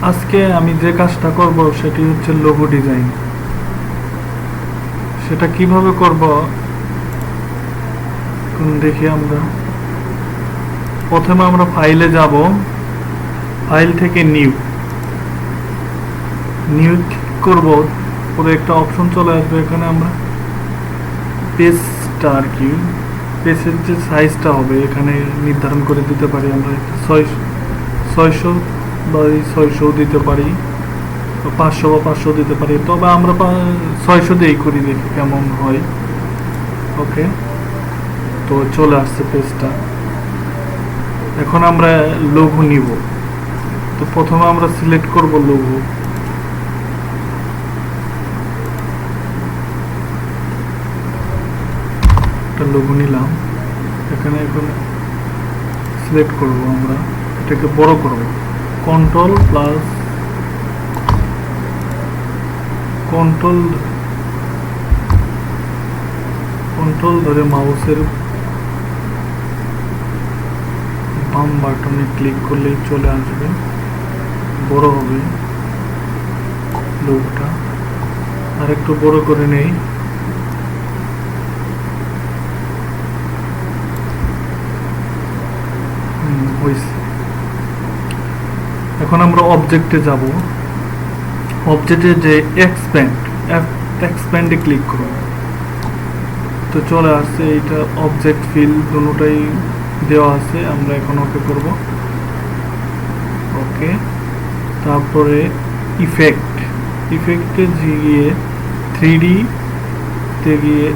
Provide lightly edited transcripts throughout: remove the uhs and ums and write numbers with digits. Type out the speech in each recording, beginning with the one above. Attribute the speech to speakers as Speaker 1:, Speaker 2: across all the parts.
Speaker 1: আজকে আমি যে কাজটা করব সেটি হচ্ছে লোগো ডিজাইন। সেটা কিভাবে করব দেখি। আমরা প্রথমে আমরা ফাইলে যাব, ফাইল থেকে নিউ নিউ করব, পরে একটা অপশন চলে আসবে। এখানে আমরা পেজটা আর কি, পেজের যে সাইজটা হবে এখানে নির্ধারণ করে দিতে পারি। আমরা 600 বা 600 দিতে পারি, 500 বা 500 দিতে পারি। তবে আমরা 600 দিয়েই করি, দেখি কেমন হয়। ওকে, তো চলে আসছে পেজটা। এখন আমরা লোগো নিব। তো প্রথমে আমরা সিলেক্ট করব লোগো। একটা লোগো নিলাম। এখানে এখন সিলেক্ট করব, আমরা এটাকে বড় করব। কন্ট্রোল প্লাস কন্ট্রোল কন্ট্রোল ধরে মাউসের বাম বাটনে ক্লিক করলেই চলে আসবে, বড় হবে লোগোটা। আর একটু বড় করে নেই। হয়েছে। এখন আমরা অবজেক্টে যাব। অবজেক্টে যে এক্সপ্যান্ডে ক্লিক করব। তো চলে আসছে, এইটা অবজেক্ট ফিল দুটোটাই দেওয়া আছে। আমরা এখন ওকে করব। ওকে, তারপরে ইফেক্টে গিয়ে 3D তে গিয়ে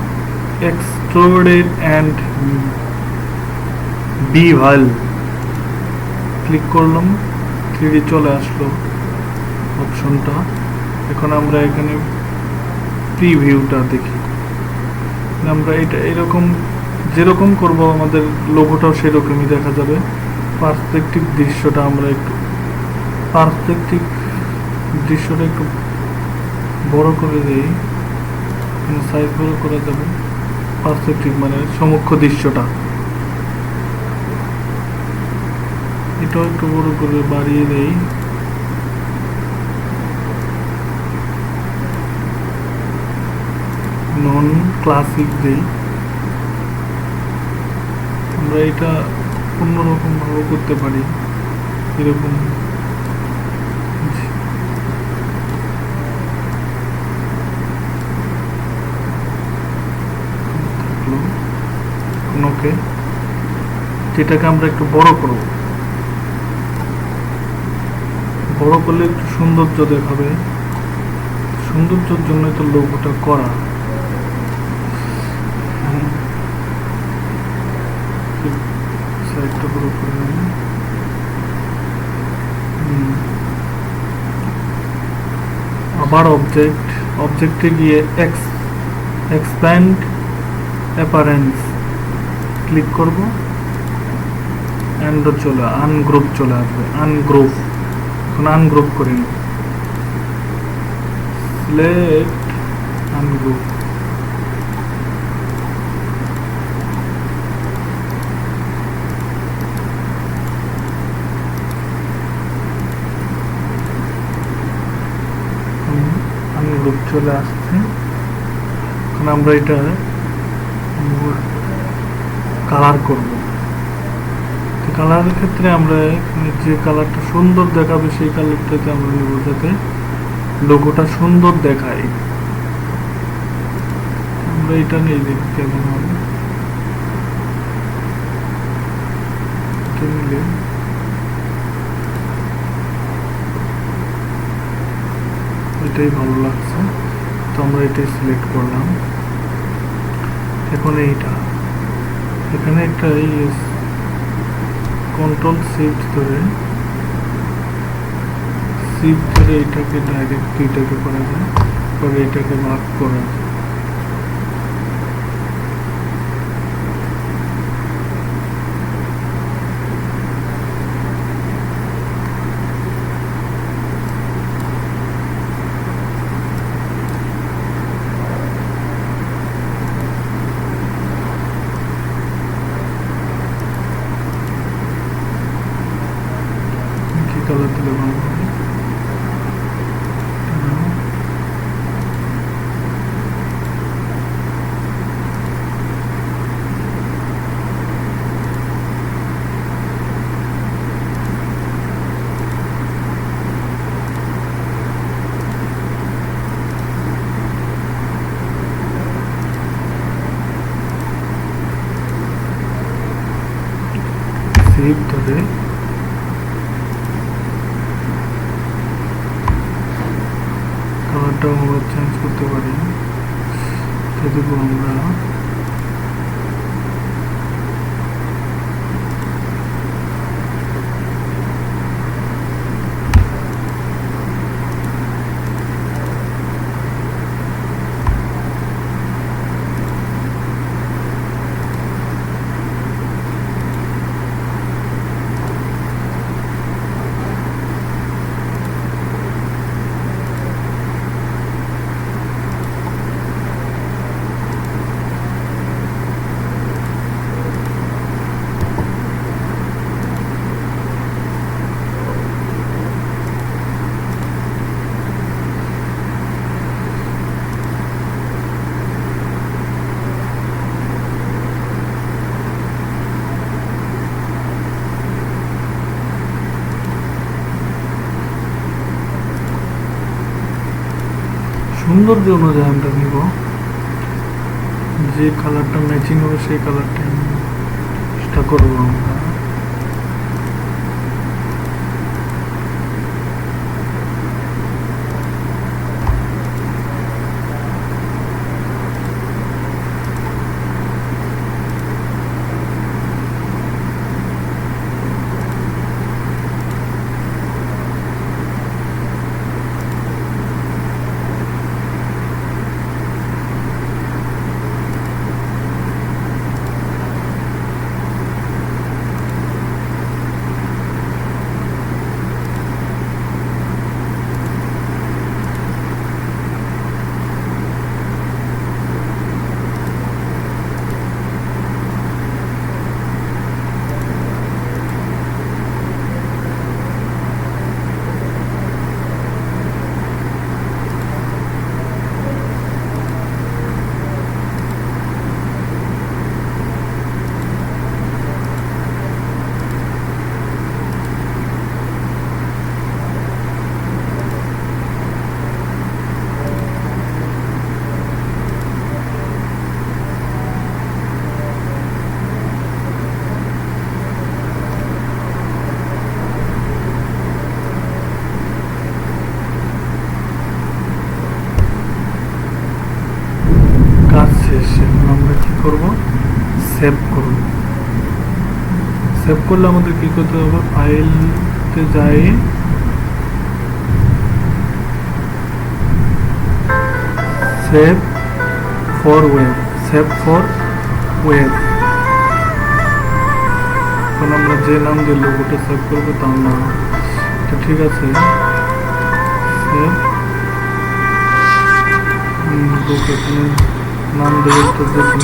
Speaker 1: এক্সট্রুডেড অ্যান্ড বিভাল ক্লিক করলাম। 3D চলে আসলো অপশনটা। এখন আমরা এখানে প্রিভিউটা দেখি। আমরা এটা এরকম যেরকম করব আমাদের লোগোটাও সেরকমই দেখা যাবে। পার্সপেক্টিভ দৃশ্যটা একটু বড় করে দিই, সাইজ বড় করা যাবে। পার্সপেক্টিভ মানে সমক্ষ দৃশ্যটা, এটাও একটু বড় করে বাড়িয়ে দেই। নন ক্লাসিক দেই। আমরা এটা অন্যরকম ভাবে করতে পারি, এরকম থাকলো। ওকে, যেটাকে আমরা একটু বড় করব। বড় করলে একটু সৌন্দর্য দেখাবে। সৌন্দর্যের জন্য তো লোগোটা করা। সাইডটা বড় করে নেব। আবার অবজেক্টে গিয়ে এক্সপ্যান্ড অ্যাপারেন্স ক্লিক করব। আনগ্রুপ চলে আসবে। এখন আনগ্রুপ করে নিই। Select ungroup. আনগ্রুপ চলে আসছে। এখন আমরা এটা কালার করব। কালারের ক্ষেত্রে আমরা যে কালারটা সুন্দর দেখাবে সেই কালারটাতে আমরা নেব, যাতে লোগোটা সুন্দর দেখায়। আমরা এটা নিয়ে দেখি কেমন হবে। এটাই ভালো লাগছে, তো আমরা এটাই সিলেক্ট করলাম। এখন এখানে একটা কন্ট্রোল শিফট ধরে এটাকে ডাইরেক্ট দুইটাকে করা যায়, পরে এটাকে ভাগ করা যায়। দিলে ভালো হয়। সেভ ধরে কালারটাও আমরা চেঞ্জ করতে পারি। তো দেবো আমরা সৌন্দর্য অনুযায়ী আমরা নিব, যে কালারটা ম্যাচিং হবে সেই কালারটাই চেষ্টা করবো আমরা। আমরা কি করব, সেভ করব। সেভ করলে আমাদের কি করতে হবে, ফাইলতে যাই, save for web, save for web. এখন আমরা যে নাম দিয়ে লোগোটা সেভ করবো তার নাম, তো ঠিক আছে, সেভ এখানে নাম দেবে তো দেখুন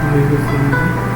Speaker 1: হয়ে গেছে।